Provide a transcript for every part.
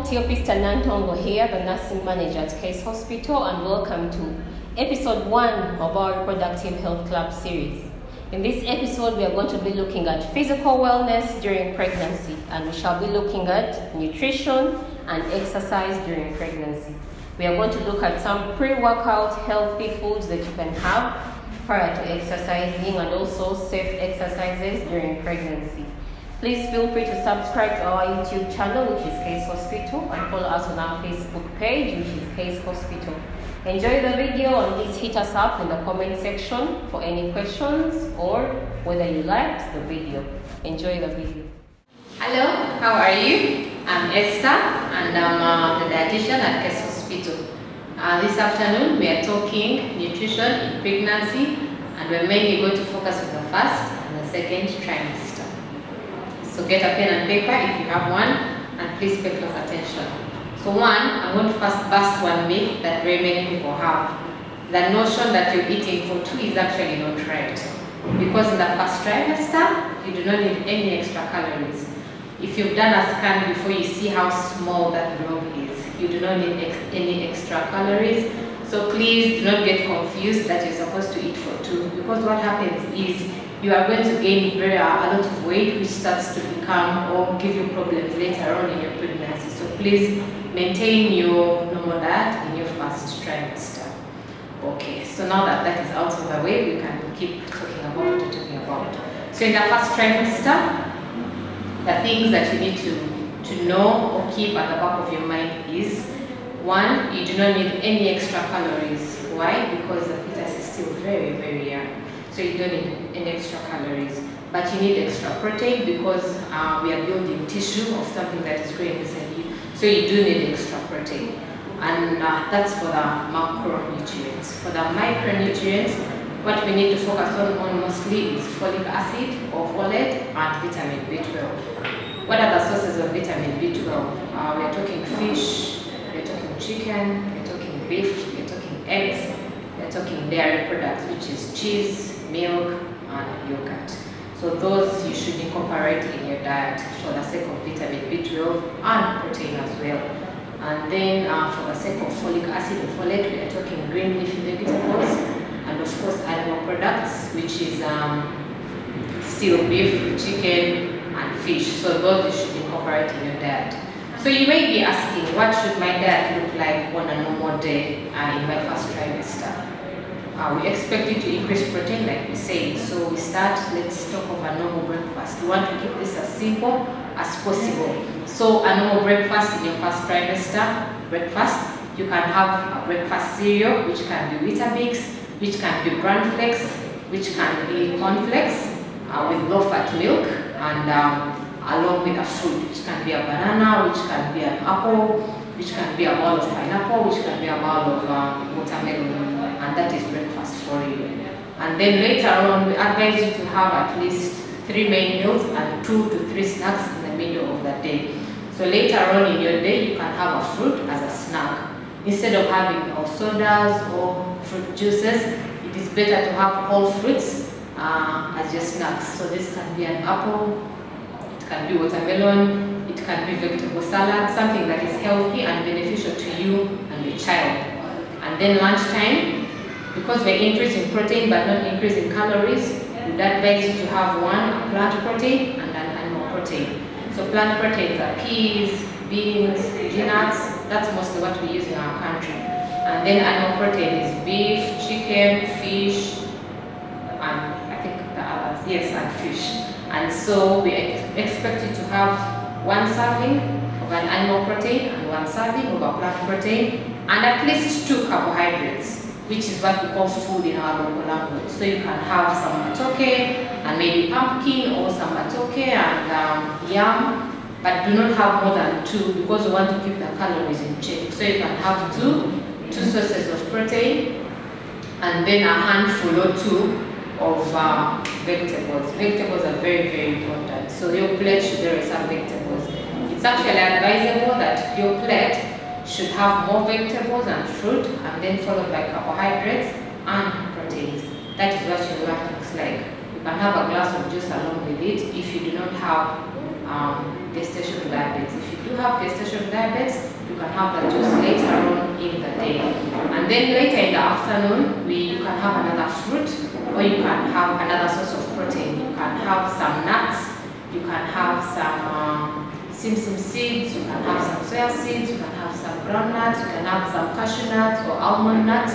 Therapist Nantongwa here, the nursing manager at Case Hospital, and welcome to episode 1 of our Reproductive Health Club series. In this episode, we are going to be looking at physical wellness during pregnancy, and we shall be looking at nutrition and exercise during pregnancy. We are going to look at some pre-workout healthy foods that you can have prior to exercising, and also safe exercises during pregnancy. Please feel free to subscribe to our YouTube channel, which is Case Hospital, and follow us on our Facebook page, which is Case Hospital. Enjoy the video, and please hit us up in the comment section for any questions or whether you liked the video. Enjoy the video. Hello, how are you? I'm Esther, and I'm the dietitian at Case Hospital. This afternoon we are talking nutrition in pregnancy, and we're mainly going to focus on the first and the second trimester. So get a pen and paper if you have one, and please pay close attention. So I'm going to first bust one myth that very many people have. The notion that you're eating for 2 is actually not right. Because in the first trimester, you do not need any extra calories. If you've done a scan before, you see how small that blob is. You do not need any extra calories. So please do not get confused that you're supposed to eat for 2. Because what happens is you are going to gain a lot of weight, which starts to become or give you problems later on in your pregnancy. So please maintain your normal diet in your first trimester. Okay, so now that that is out of the way, we can keep talking about what we're talking about. So in the first trimester, the things that you need to know or keep at the back of your mind is, 1, you do not need any extra calories. Why? Because the fetus is still very, very young. So you don't need any extra calories. But you need extra protein because we are building tissue of something that is growing inside you. So you do need extra protein. And that's for the macronutrients. For the micronutrients, what we need to focus on mostly is folic acid or folate and vitamin B12. What are the sources of vitamin B12? We are talking fish, we are talking chicken, we are talking beef, we are talking eggs, we are talking dairy products, which is cheese, milk, and yogurt. So those you should incorporate in your diet for the sake of vitamin B12 and protein as well. And then for the sake of folic acid or folate, we are talking green leafy vegetables, and of course animal products, which is still beef, chicken, and fish. So those you should incorporate in your diet. So you may be asking, what should my diet look like on a normal day in my first trimester? We expect you to increase protein, like we said. So let's talk of a normal breakfast. We want to keep this as simple as possible. So a normal breakfast in your first trimester breakfast, you can have a breakfast cereal, which can be Weetabix, which can be bran flakes, which can be cornflakes with low-fat milk, and along with a fruit, which can be a banana, which can be an apple, which can be a bowl of pineapple, which can be a bowl of watermelon, and that is breakfast for you. And then later on, we advise you to have at least 3 main meals and 2 to 3 snacks in the middle of the day. So later on in your day, you can have a fruit as a snack. Instead of having sodas or fruit juices, it is better to have whole fruits as your snacks. So this can be an apple, it can be watermelon, it can be vegetable salad, something that is healthy and beneficial to you and your child. And then lunchtime, because we're increasing protein but not increasing calories, we'd advise you to have a plant protein and an animal protein. So plant proteins are peas, beans, peanuts. That's mostly what we use in our country. And then animal protein is beef, chicken, fish, and I think the others, yes, and fish. And so we expect you to have 1 serving of an animal protein and 1 serving of a plant protein, and at least 2 carbohydrates, which is what we call food in our local language. So you can have some matoke and maybe pumpkin, or some matoke and yam, but do not have more than 2 because we want to keep the calories in check. So you can have two sources of protein, and then a handful or 2 of vegetables. Vegetables are very, very important. So your plate should always have vegetables. It's actually advisable that your plate should have more vegetables and fruit, and then followed by carbohydrates and proteins. That is what your lunch looks like. You can have a glass of juice along with it if you do not have gestational diabetes. If you do have gestational diabetes, you can have that juice later on in the day. And then later in the afternoon, you can have another fruit, or you can have another source of protein. You can have some nuts, you can have some simsim seeds, you can have some soya seeds, you can have some groundnuts, you can have some cashew nuts or almond nuts,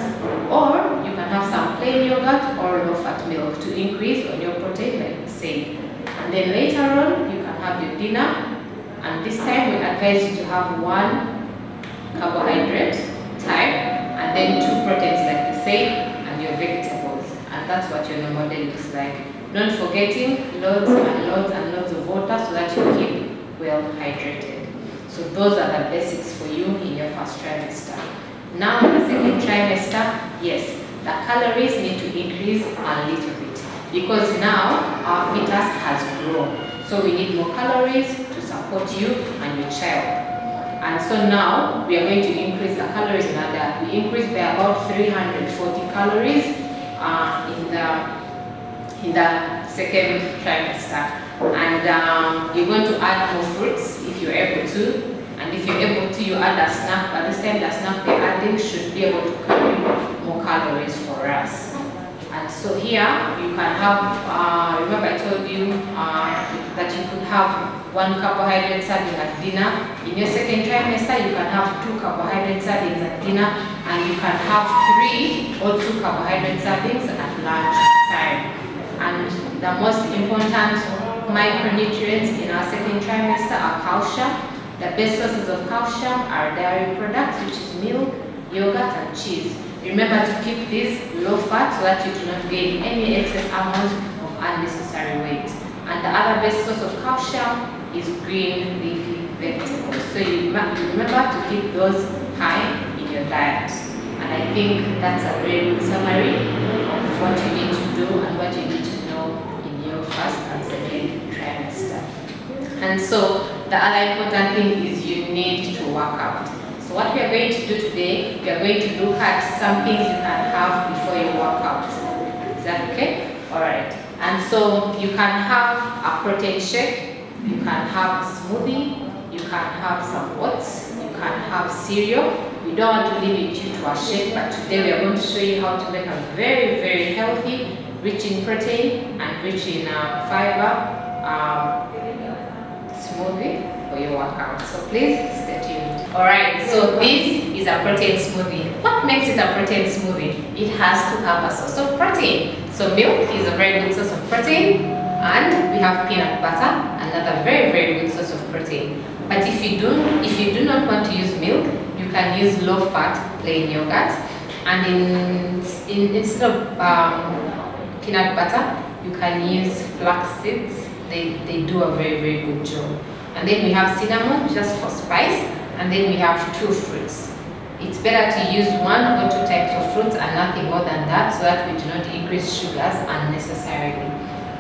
or you can have some plain yogurt or low-fat milk to increase on your protein, like we say. And then later on, you can have your dinner, and this time we advise you to have one carbohydrate type, and then 2 proteins, like we say, and your vegetables. And that's what your normal day looks like. Not forgetting loads and loads and loads of water so that you keep well hydrated. So those are the basics for you in your first trimester. Now in the second trimester, yes, the calories need to increase a little bit because now our fetus has grown. So we need more calories to support you and your child. And so now we are going to increase the calories in our diet. We increase by about 340 calories in the second trimester. And you're going to add more fruits if you're able to. And if you're able to, you add a snack. But this time the snack we're adding should be able to carry more calories for us. And so here you can have, remember I told you that you could have 1 carbohydrate serving at dinner. In your second trimester, you can have 2 carbohydrate servings at dinner, and you can have 3 or 2 carbohydrate servings at lunch time. And the most important micronutrients in our second trimester are calcium. The best sources of calcium are dairy products, which is milk, yogurt, and cheese. Remember to keep these low fat so that you do not gain any excess amount of unnecessary weight. And the other best source of calcium is green leafy vegetables. So you remember to keep those high in your diet. And I think that's a very good summary of what you need to do and what you need to know in your first and second trimester. And so the other important thing is you need to work out. So what we are going to do today, we are going to look at some things you can have before you work out. Is that okay? Alright. And so you can have a protein shake, you can have a smoothie, you can have some oats, you can have cereal. We don't want to limit you to a shake, but today we are going to show you how to make a very, very healthy, rich in protein and rich in fiber smoothie for your workout. So please stay tuned. Alright, so this is a protein smoothie. What makes it a protein smoothie? It has to have a source of protein. So milk is a very good source of protein, and we have peanut butter, another very, very good source of protein. But if you do not want to use milk, you can use low-fat plain yogurt, and instead of peanut butter, you can use flax seeds. They do a very, very good job. And then we have cinnamon just for spice, and then we have 2 fruits. It's better to use 1 or 2 types of fruits and nothing more than that, so that we do not increase sugars unnecessarily.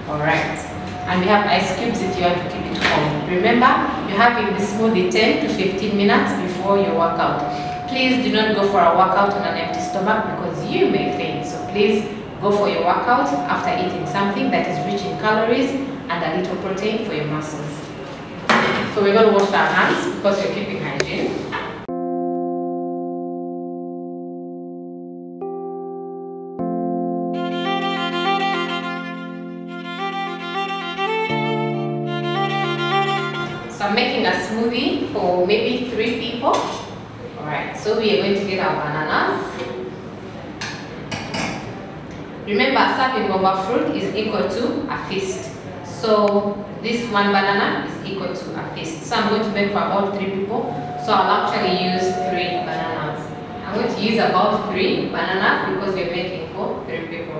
Alright. And we have ice cubes if you want to keep it cold. Remember, you're having the smoothie 10 to 15 minutes before your workout. Please do not go for a workout on an empty stomach because you may faint. So please go for your workout after eating something that is rich in calories and a little protein for your muscles. So we're going to wash our hands because we're keeping hygiene. So I'm making a smoothie for maybe 3 people. Alright, so we are going to get our bananas. Remember, serving of a fruit is equal to a feast. So this 1 banana is equal to a feast. So I'm going to make for about 3 people. So I'll actually use 3 bananas. I'm going to use about 3 bananas because we're making for 3 people.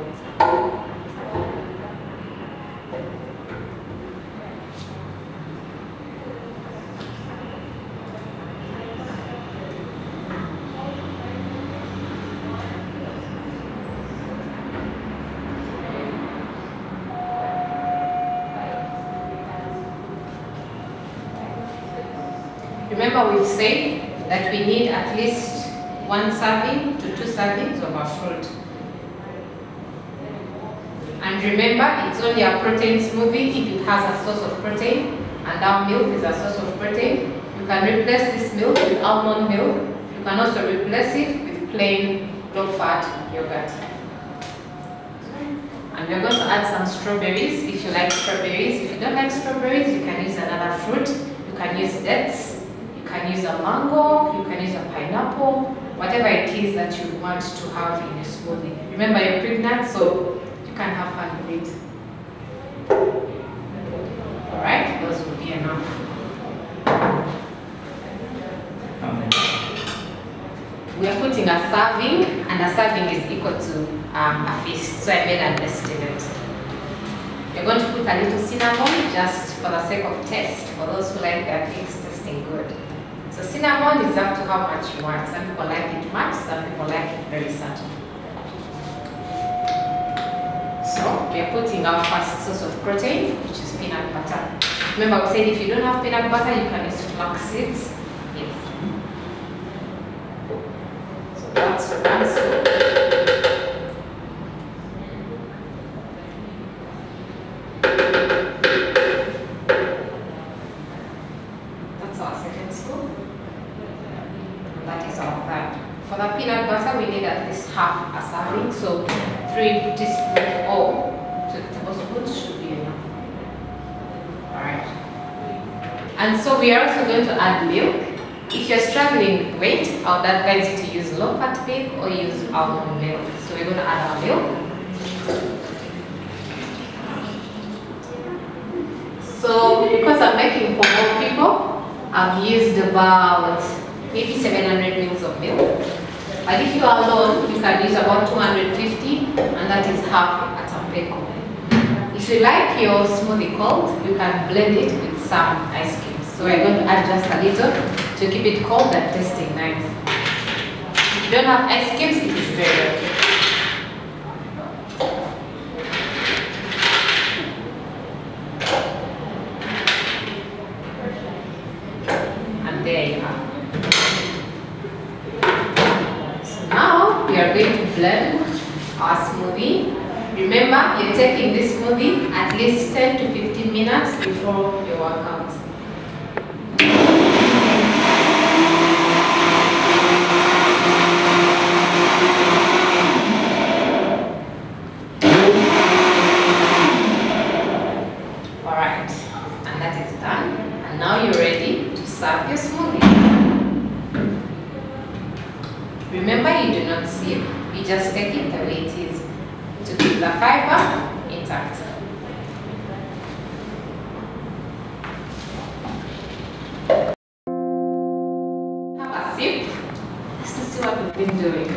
Remember, we've said that we need at least 1 serving to 2 servings of our fruit. And remember, it's only a protein smoothie if it has a source of protein, and our milk is a source of protein. You You can replace this milk with almond milk. You can also replace it with plain low-fat yogurt. And we're going to add some strawberries if you like strawberries. If you don't like strawberries, you can use another fruit. You can use dates, you can use a mango, you can use a pineapple, whatever it is that you want to have in your smoothie. Remember, you're pregnant, so you can have fun with it. Alright, those will be enough. We are putting a serving, and a serving is equal to a feast, so I made an estimate. We're going to put a little cinnamon just for the sake of taste, for those who like their things tasting good. So cinnamon is up to how much you want. Some people like it much, some people like it very subtle. So we are putting our first source of protein, which is peanut butter. Remember, we said if you don't have peanut butter, you can use flax seeds. Yes. So that's one scoop. That's our second scoop. And that is our third. For the peanut butter, we need at least half a serving, so 3 teaspoons or 2 tablespoons should be enough. Alright. And so we are also going to add milk. If you're struggling with weight, I would advise you to use low-fat milk or use almond milk. So we're going to add our milk. So because I'm making for more people, I've used about maybe 700 ml of milk. But if you are alone, you can use about 250, and that is half a tampeco. If you like your smoothie cold, you can blend it with some ice cubes. So we're going to add just a little to keep it cold and tasting nice. If you don't have ice cubes, it is very okay. And there you are. So now we are going to blend our smoothie. Remember, you're taking this smoothie at least 10 to 15 minutes before your workout. Alright, and that is done. And now you're ready to serve your smoothie. Remember, you do not sieve, you just take it the way it is, to keep the fiber intact. Have a sip just to see what we've been doing.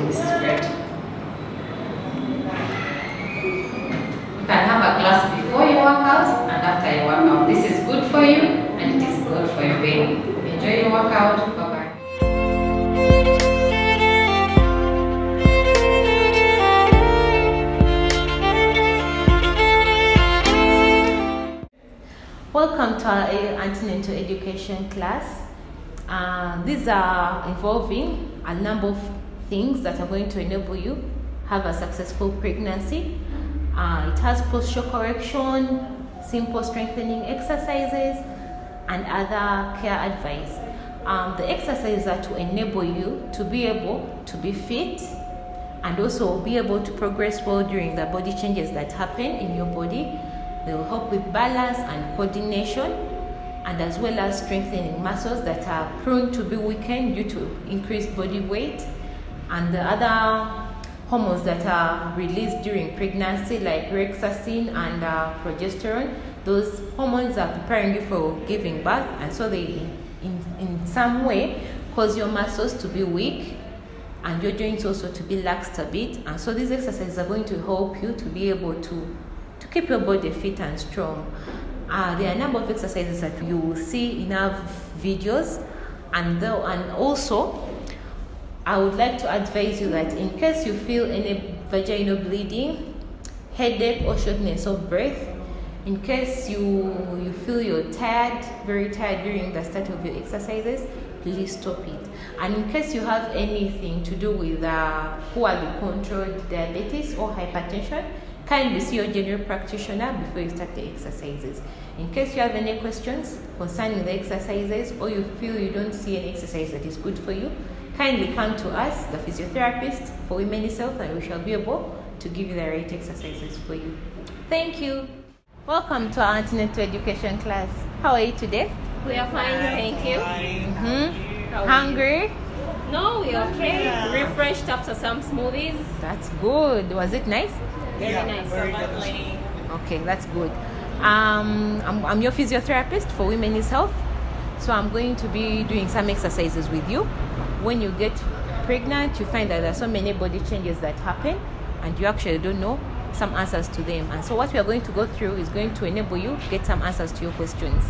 This is great. You can have a glass before you work out and after you work out. This is good for you and it is good for your baby. Enjoy your workout. Bye-bye. Welcome to our antenatal education class. These are involving a number of things that are going to enable you have a successful pregnancy. It has posture correction, simple strengthening exercises, and other care advice. The exercises are to enable you to be able to be fit and also be able to progress well during the body changes that happen in your body. They will help with balance and coordination, and as well as strengthening muscles that are prone to be weakened due to increased body weight, and the other hormones that are released during pregnancy like oxytocin and progesterone. Those hormones are preparing you for giving birth, and so they in some way cause your muscles to be weak and your joints also to be laxed a bit. And so these exercises are going to help you to be able to keep your body fit and strong. There are a number of exercises that you will see in our videos, and also I would like to advise you that in case you feel any vaginal bleeding, headache or shortness of breath, in case you feel you're tired, very tired during the start of your exercises, please stop it. And in case you have anything to do with poorly controlled diabetes or hypertension, kindly see your general practitioner before you start the exercises. In case you have any questions concerning the exercises, or you feel you don't see an exercise that is good for you, kindly come to us, the physiotherapist for women's health, and we shall be able to give you the right exercises for you. Thank you. Welcome to our antenatal education class. How are you today? We are fine, thank you. Hungry? No, we're okay. Refreshed after some smoothies. That's good. Was it nice? Very nice. Okay, that's good. I'm your physiotherapist for women's health. So I'm going to be doing some exercises with you. When you get pregnant, you find that there are so many body changes that happen and you actually don't know some answers to them. And so what we are going to go through is going to enable you to get some answers to your questions.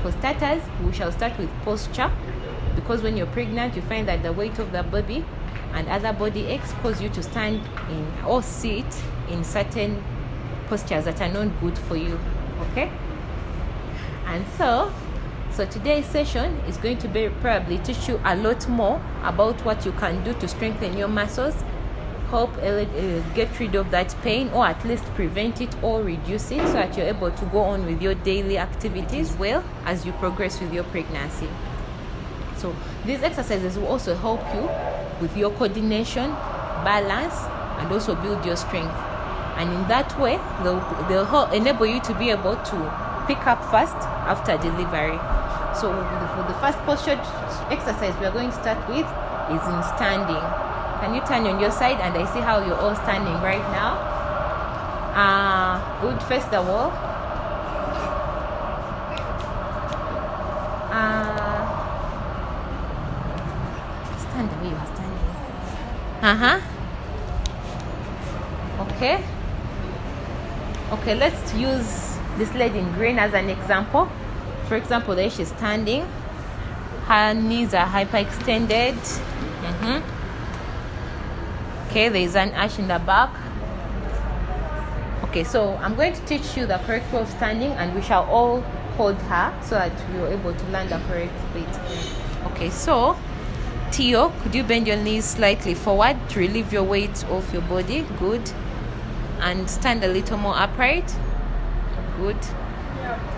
For starters, we shall start with posture, because when you're pregnant, you find that the weight of the baby and other body aches cause you to stand in or sit in certain postures that are not good for you. Okay? And so today's session is going to be probably teach you a lot more about what you can do to strengthen your muscles, help get rid of that pain, or at least prevent it or reduce it, so that you're able to go on with your daily activities well as you progress with your pregnancy. So these exercises will also help you with your coordination, balance, and also build your strength. And in that way, they'll help enable you to be able to pick up fast after delivery. So for the first posture exercise we are going to start with is in standing. Can you turn on your side? And I see how you're all standing right now. Good. Face the wall. Stand the way you are standing. Okay, let's use this lady in green as an example. For example, there she's standing. Her knees are hyperextended. Okay, there is an arch in the back. Okay, so I'm going to teach you the correct way of standing, and we shall all hold her so that you're able to land the correct weight. Okay, so Tio, could you bend your knees slightly forward to relieve your weight off your body? Good. And stand a little more upright. Good.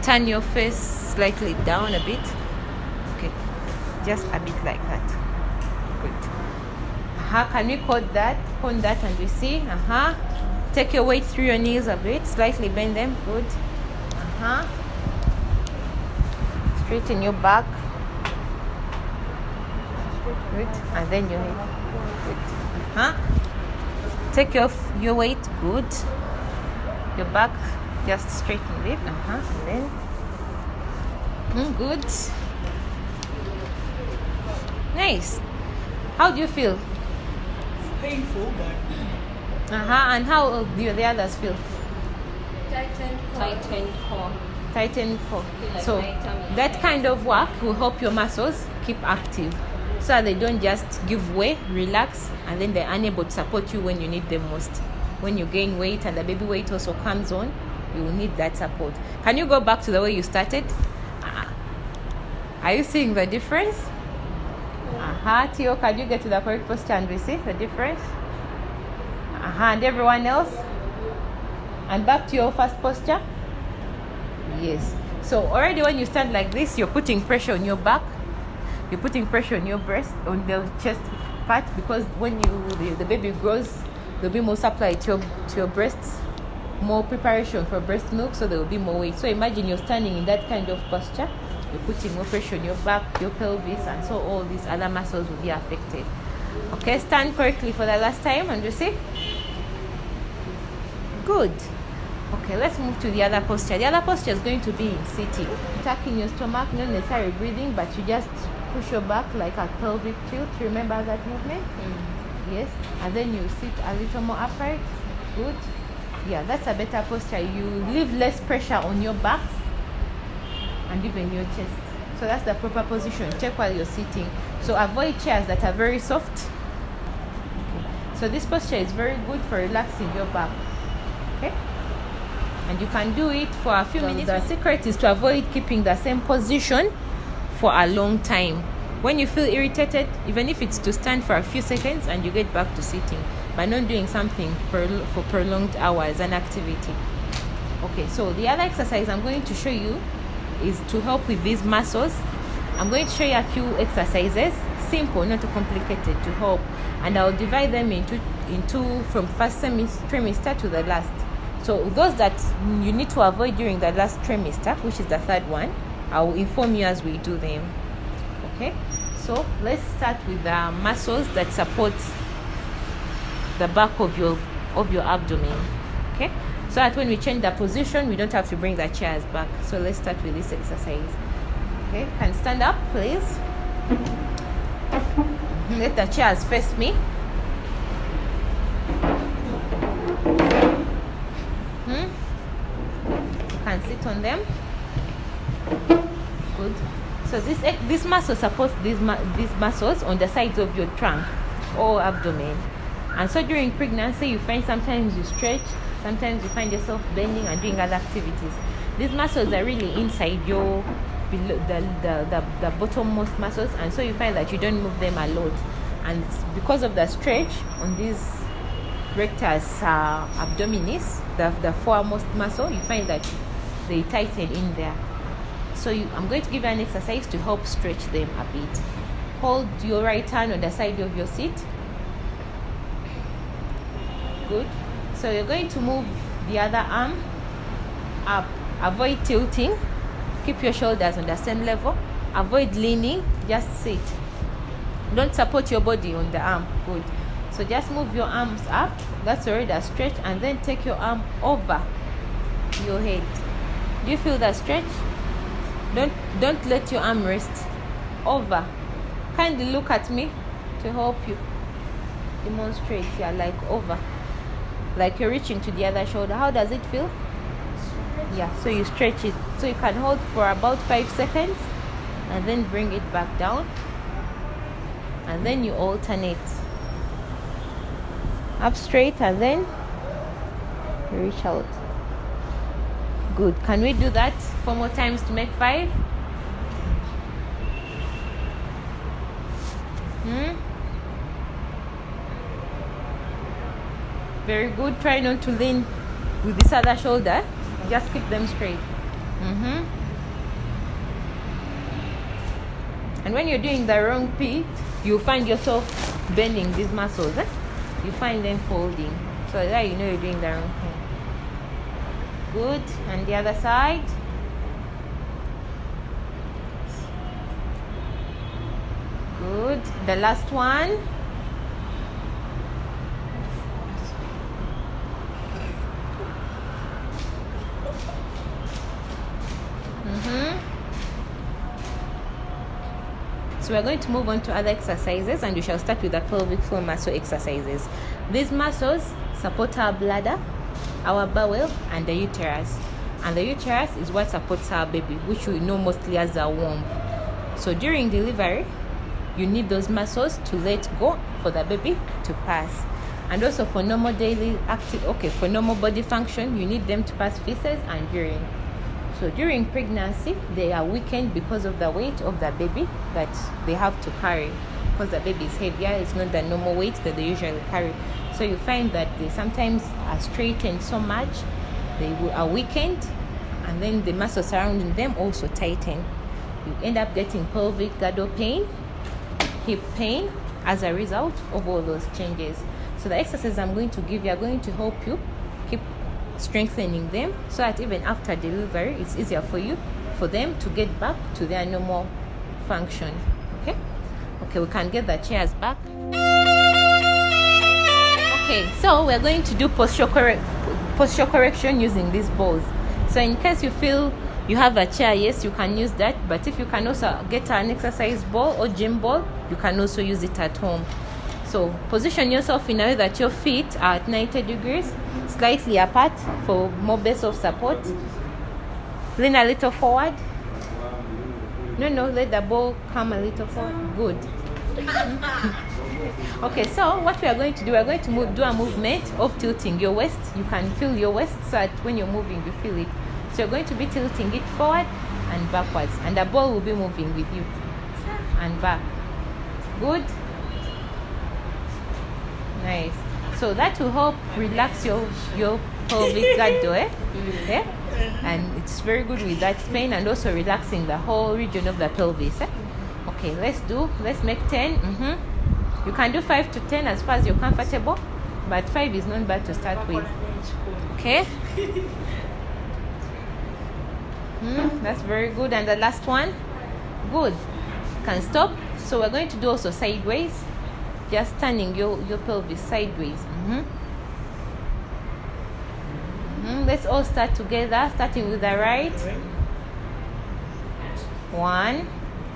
Turn your face slightly down a bit. Okay, just a bit like that. Good. Can we hold that and we see? Take your weight through your knees a bit, slightly bend them. Good. Straighten your back. Good. And then your head. Good. Take your weight. Good. Your back, just straighten it. And then. Good. Nice. How do you feel? Painful, but And how do the others feel? Tightened core. Like So that kind of work will help your muscles keep active, so that they don't just give way, relax, and then they're unable to support you when you need them most. When you gain weight and the baby weight also comes on, you will need that support. Can you go back to the way you started? Are you seeing the difference? Tio, can you get to the correct posture and we see the difference? And everyone else? And back to your first posture? Yes. So already when you stand like this, you're putting pressure on your back. You're putting pressure on your breast, on the chest part, because when the baby grows, there'll be more supply to your breasts, more preparation for breast milk, so there will be more weight. So imagine you're standing in that kind of posture. You're putting more pressure on your back, your pelvis, and so all these other muscles will be affected. Okay, stand correctly for the last time, and you see? Good. Okay, let's move to the other posture. The other posture is going to be in sitting. Tucking your stomach, not necessarily breathing, but you just push your back like a pelvic tilt. Remember that movement? Yes. And then you sit a little more upright. Good. Yeah, that's a better posture. You leave less pressure on your backs and even your chest. So that's the proper position. Check while you're sitting. So avoid chairs that are very soft. Okay. So this posture is very good for relaxing your back. Okay? And you can do it for a few minutes. The secret is to avoid keeping the same position for a long time. When you feel irritated, even if it's to stand for a few seconds and you get back to sitting, by not doing something for prolonged hours and activity. Okay, so the other exercise I'm going to show you is to help with these muscles. I'm going to show you a few exercises, simple, not too complicated, to help, and I'll divide them into from first trimester to the last. So those that you need to avoid during the last trimester, which is the third one, I will inform you as we do them. Okay, so let's start with the muscles that support the back of your abdomen. Okay, so that when we change the position, we don't have to bring the chairs back. So let's start with this exercise. Okay, can stand up, please. Let the chairs face me. You can sit on them. Good. So this muscle supports these muscles on the sides of your trunk or abdomen. And so during pregnancy, you find sometimes you stretch, sometimes you find yourself bending and doing other activities. These muscles are really inside your below the bottommost muscles, and so you find that you don't move them a lot. And because of the stretch on these rectus abdominis, the foremost muscle, you find that they tighten in there. So I'm going to give you an exercise to help stretch them a bit. Hold your right hand on the side of your seat. Good. So you're going to move the other arm up. Avoid tilting. Keep your shoulders on the same level. Avoid leaning. Just sit. Don't support your body on the arm. Good. So just move your arms up. That's already a stretch. And then take your arm over your head. Do you feel that stretch? Don't let your arm rest. Over. Kindly look at me to help you demonstrate. Yeah, like over. Like you're reaching to the other shoulder. How does it feel? Yeah, so you stretch it. So you can hold for about 5 seconds and then bring it back down. And then you alternate. Up straight and then reach out. Good. Can we do that 4 more times to make 5? Very good. Try not to lean with this other shoulder. Just keep them straight. And when you're doing the wrong feet, you find yourself bending these muscles. You find them folding. So that you know you're doing the wrong thing. Good. And the other side. Good. The last one. So we're going to move on to other exercises, and we shall start with the pelvic floor muscle exercises. These muscles support our bladder, our bowel, and the uterus. And the uterus is what supports our baby, which we know mostly as the womb. So during delivery, you need those muscles to let go for the baby to pass. And also for normal daily for normal body function, you need them to pass feces and urine. So during pregnancy, they are weakened because of the weight of the baby that they have to carry. Because the baby is heavier, it's not the normal weight that they usually carry. So you find that they sometimes are straightened so much, they are weakened, and then the muscles surrounding them also tighten. You end up getting pelvic girdle pain, hip pain as a result of all those changes. So the exercises I'm going to give you are going to help you keep strengthening them, so that even after delivery, it's easier for them to get back to their normal function. Okay, we can get the chairs back. Okay, so we're going to do posture correction using these balls. So in case you feel you have a chair, yes, you can use that. But if you can also get an exercise ball or gym ball, you can also use it at home. So position yourself in a way that your feet are at 90 degrees, slightly apart for more base of support. Lean a little forward. No, let the ball come a little forward. Good. Okay, so what we are going to do, we are going to do a movement of tilting your waist. You can feel your waist, so that when you're moving, you feel it. So you're going to be tilting it forward and backwards, and the ball will be moving with you and back. Good. Nice. So that will help relax your pelvic girdle, yeah? And it's very good with that pain and also relaxing the whole region of the pelvis. Okay, let's make 10. You can do 5 to 10 as far as you're comfortable, but 5 is not bad to start with. Okay. That's very good. And the last one, good. Can stop. So we're going to do also sideways, just turning your pelvis sideways. Let's all start together, starting with the right. 1,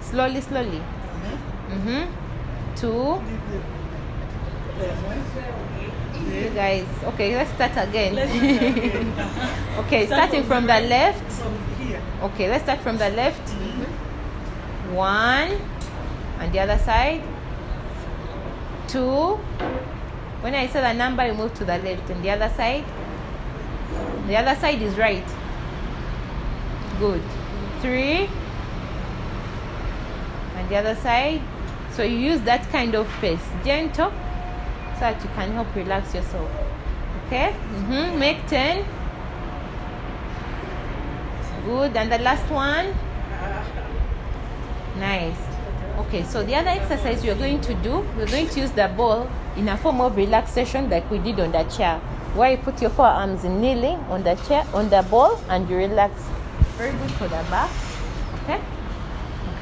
slowly. 2. You guys, okay, let's start again. Okay, starting from the left. Okay, let's start from the left. 1, and the other side. 2. When I say the number, you move to the left, and the other side. The other side is right. Good. 3, and the other side. So you use that kind of pace, gentle, so that you can help relax yourself. Okay. Make 10. Good. And the last one. Nice. Okay, so the other exercise we're going to use the ball in a form of relaxation like we did on the chair, where you put your forearms in kneeling on the chair, on the ball, and you relax. Very good for the back. Okay,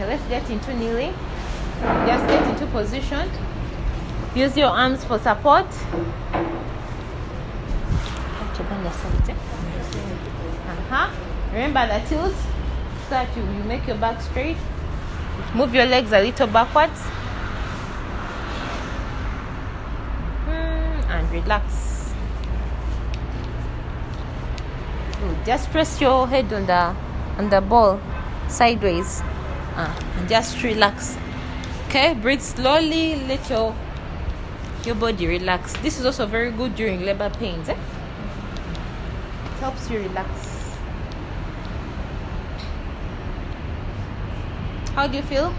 let's get into kneeling. Just get into position. Use your arms for support. Remember the tilt, so that you make your back straight. Move your legs a little backwards. And relax. Good. Just press your head on the ball sideways. And just relax. Okay, breathe slowly. Let your body relax. This is also very good during labor pains. It helps you relax. How do you feel?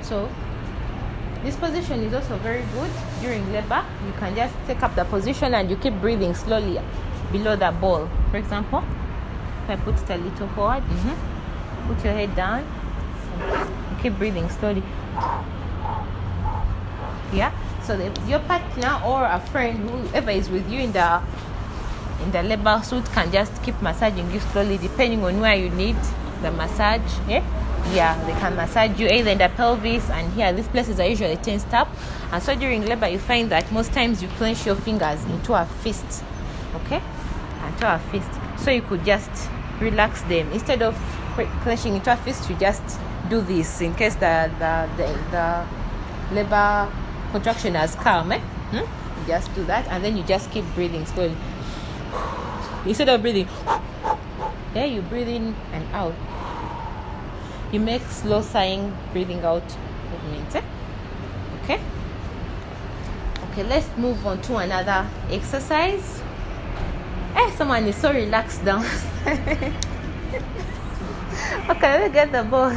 So this position is also very good during labor. You can just take up the position and you keep breathing slowly below the ball. For example, if I put it a little forward, put your head down, keep breathing slowly. Yeah. So your partner or a friend, whoever is with you in the labor suit, can just keep massaging you slowly, depending on where you need the massage. Yeah, they can massage you either in the pelvis and here. These places are usually tensed up, and so during labor you find that most times you clench your fingers into a fist. Okay, into a fist. So you could just relax them instead of clenching into a fist. You just do this in case the labor contraction has come. You just do that, and then you just keep breathing slowly. Instead of breathing, you breathe in and out. You make slow sighing, breathing out movements. Okay, let's move on to another exercise. Someone is so relaxed down. Okay, let me get the ball.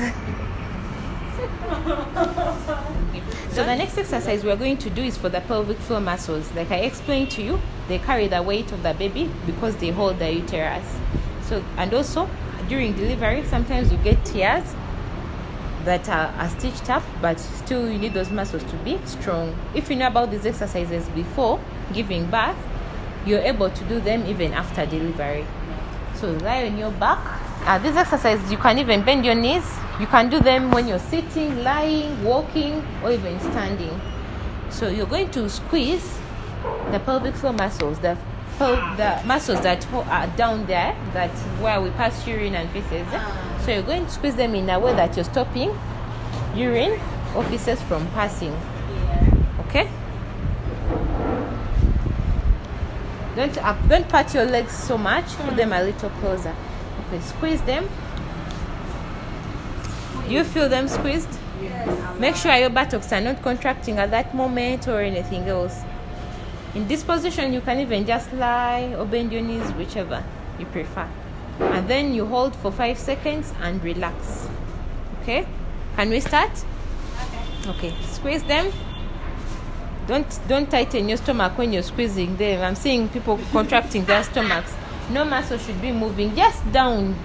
So the next exercise we're going to do is for the pelvic floor muscles. Like I explained to you, they carry the weight of the baby because they hold the uterus. So, and also during delivery, sometimes you get tears that are stitched up, but still you need those muscles to be strong. If you know about these exercises before giving birth, you're able to do them even after delivery. So lie on your back. These exercises, you can even bend your knees. You can do them when you're sitting, lying, walking, or even standing. So you're going to squeeze the pelvic floor muscles, the muscles that are down there, that where we pass urine and feces. So you're going to squeeze them in a way that you're stopping urine or feces from passing. Okay? Don't pat your legs so much. Put them a little closer. Okay, squeeze them. Do you feel them squeezed? Yes. Make sure your buttocks are not contracting at that moment or anything else. In this position, you can even just lie or bend your knees, whichever you prefer. and then you hold for 5 seconds and relax. Okay, can we start? Okay, squeeze them. Don't tighten your stomach when you're squeezing them. I'm seeing people contracting their stomachs. No muscle should be moving, just down.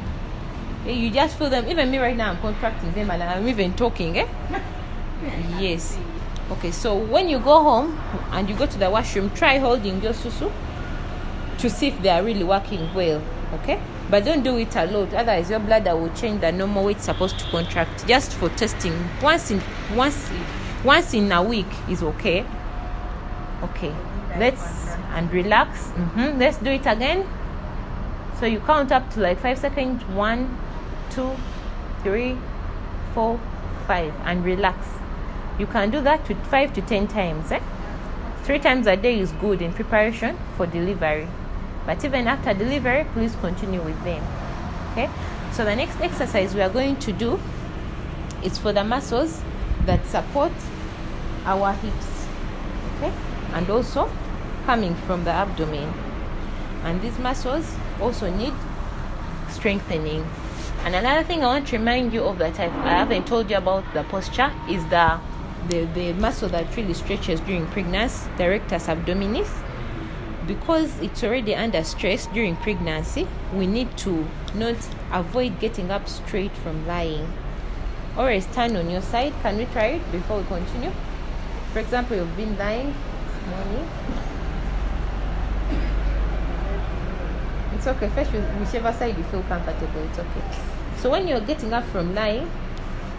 You just feel them. Even me right now, I'm contracting them and I'm even talking. Yes. Okay, so when you go home and you go to the washroom, try holding your susu to see if they are really working well. Okay, but don't do it a lot, otherwise your bladder will change the normal way it's supposed to contract. Just for testing, once in a week is okay. Okay, and relax. Let's do it again. So you count up to like 5 seconds. 1, 2, 3, 4, 5, and relax. You can do that to 5 to 10 times. 3 times a day is good in preparation for delivery. But even after delivery, please continue with them. Okay? So the next exercise we are going to do is for the muscles that support our hips. Okay? And also coming from the abdomen. And these muscles also need strengthening. And another thing I want to remind you of that I haven't told you about the posture is the muscle that really stretches during pregnancy, the rectus abdominis. Because it's already under stress during pregnancy, we need to not avoid getting up straight from lying. Always stand on your side. Can we try it before we continue? For example, you've been lying this morning. It's okay. First, whichever side you feel comfortable, it's okay. So when you're getting up from lying,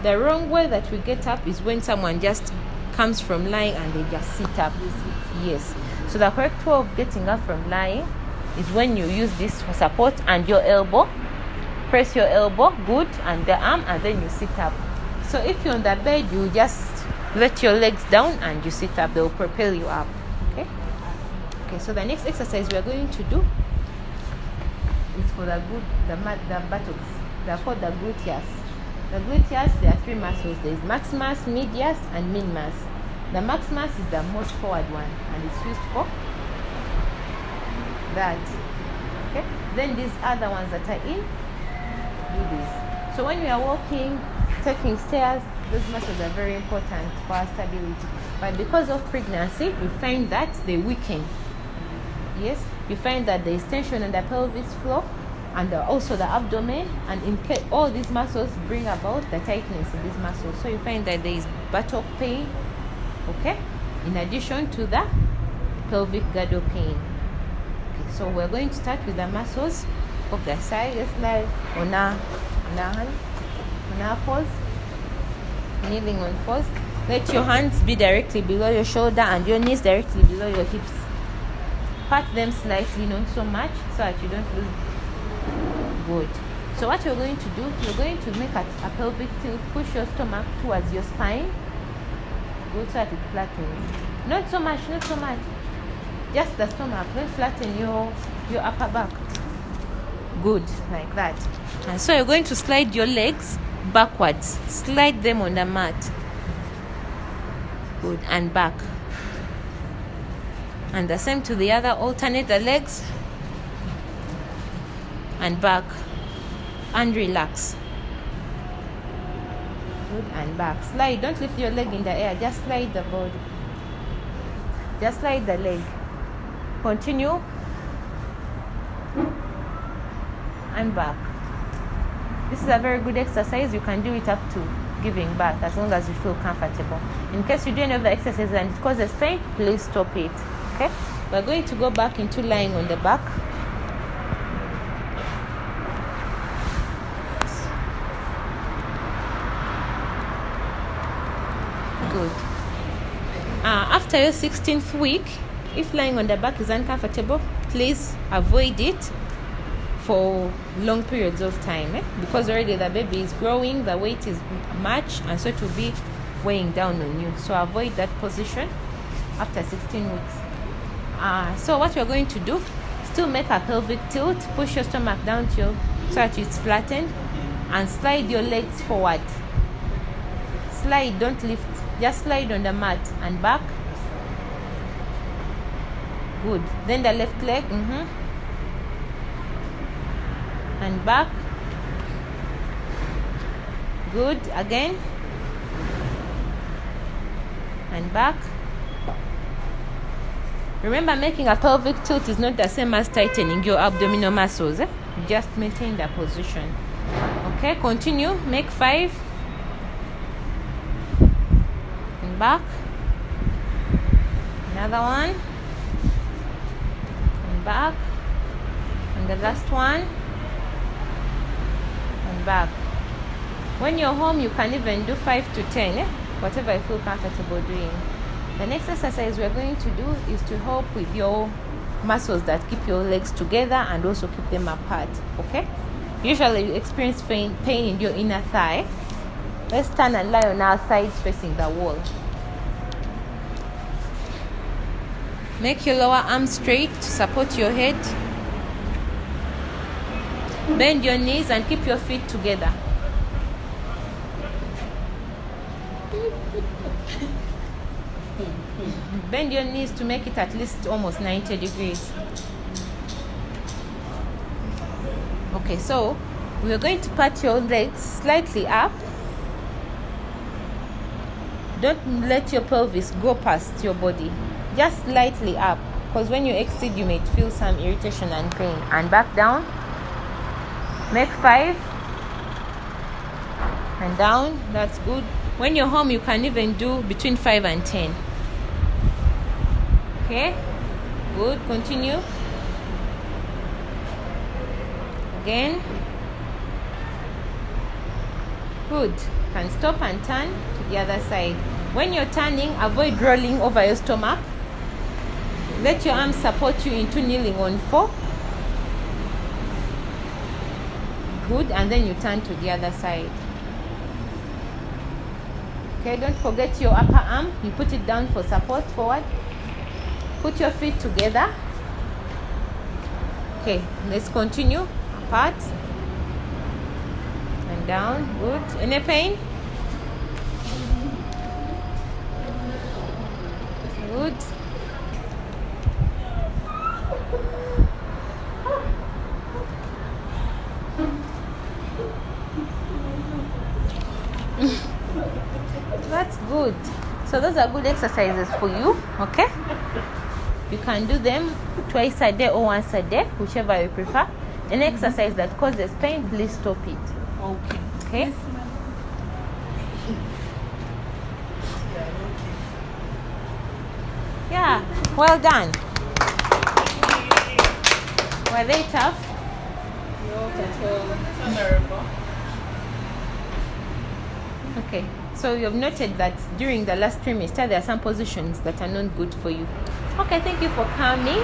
the wrong way that we get up is when someone just comes from lying and they just sit up. Yes. So the correct way of getting up from lying is when you use this for support and your elbow. Press your elbow, good, and the arm, and then you sit up. So if you're on the bed, you just let your legs down and you sit up. They will propel you up. Okay. Okay. So the next exercise we are going to do is for the buttocks. They're called the gluteus. The gluteus, there are 3 muscles. There is maximus, medius, and minimus. The maximus is the most forward one, and it's used for that. Okay. Then these other ones that are in, do this. So when we are walking, taking stairs, those muscles are very important for our stability. But because of pregnancy, we find that they weaken. Yes, you find that there is tension on the pelvis floor and also the abdomen, and all these muscles bring about the tightness in these muscles. So you find that there is buttock pain. Okay, in addition to the pelvic girdle pain. Okay, so we're going to start with the muscles of the side. Let's lie on our hand, on our fours, kneeling on fours. Let your hands be directly below your shoulder and your knees directly below your hips. Pat them slightly, not so much, so that you don't lose. Good. So what you're going to do, you're going to make a pelvic tilt. Push your stomach towards your spine. Good, so that it flattens. Not so much. Just the stomach. Don't flatten your upper back. Good, like that. And so you're going to slide your legs backwards. Slide them on the mat. Good, and back. And the same to the other. Alternate the legs and back, and relax. Good, and back. Slide. Don't lift your leg in the air. Just slide the body. Just slide the leg. Continue. And back. This is a very good exercise. You can do it up to giving birth as long as you feel comfortable. In case you do any of the exercises and it causes pain, please stop it. Okay? We're going to go back into lying on the back. Good. After your 16th week, if lying on the back is uncomfortable, please avoid it for long periods of time, because already the baby is growing, the weight is much, and so it will be weighing down on you. So avoid that position after 16 weeks. So what we're going to do, still make a pelvic tilt. Push your stomach down to so that it's flattened, and slide your legs forward. Slide, don't lift. Just slide on the mat and back. Good. Then the left leg. and back. Good. Again. And back. Remember, making a pelvic tilt is not the same as tightening your abdominal muscles. Just maintain the position. Okay, continue. Make 5. And back. Another one. And back. And the last one. And back. When you're home, you can even do 5 to 10, whatever you feel comfortable doing. The next exercise we're going to do is to help with your muscles that keep your legs together and also keep them apart. Okay? Usually you experience pain in your inner thigh. Let's stand and lie on our sides facing the wall. Make your lower arm straight to support your head. Bend your knees and keep your feet together. Bend your knees to make it at least almost 90 degrees. Okay, so we're going to pat your legs slightly up. Don't let your pelvis go past your body. Just slightly up, because when you exceed, you may feel some irritation and pain. And back down. Make 5. And down. That's good. When you're home, you can even do between 5 and 10. Okay, good. Continue. Again. Good. Can stop and turn to the other side. When you're turning, avoid rolling over your stomach. Let your arms support you into kneeling on 4. Good. And then you turn to the other side. Okay, don't forget your upper arm. You put it down for support, forward. Put your feet together. Okay, let's continue. Apart. And down. Good. Any pain? Good. That's good. So those are good exercises for you. Okay? You can do them twice a day or once a day, whichever you prefer. An exercise that causes pain, please stop it. Okay. Okay? Yeah, well done. Were they tough? Not at all. Tolerable. Okay, so you've noted that during the last trimester there are some positions that are not good for you. Okay, thank you for coming.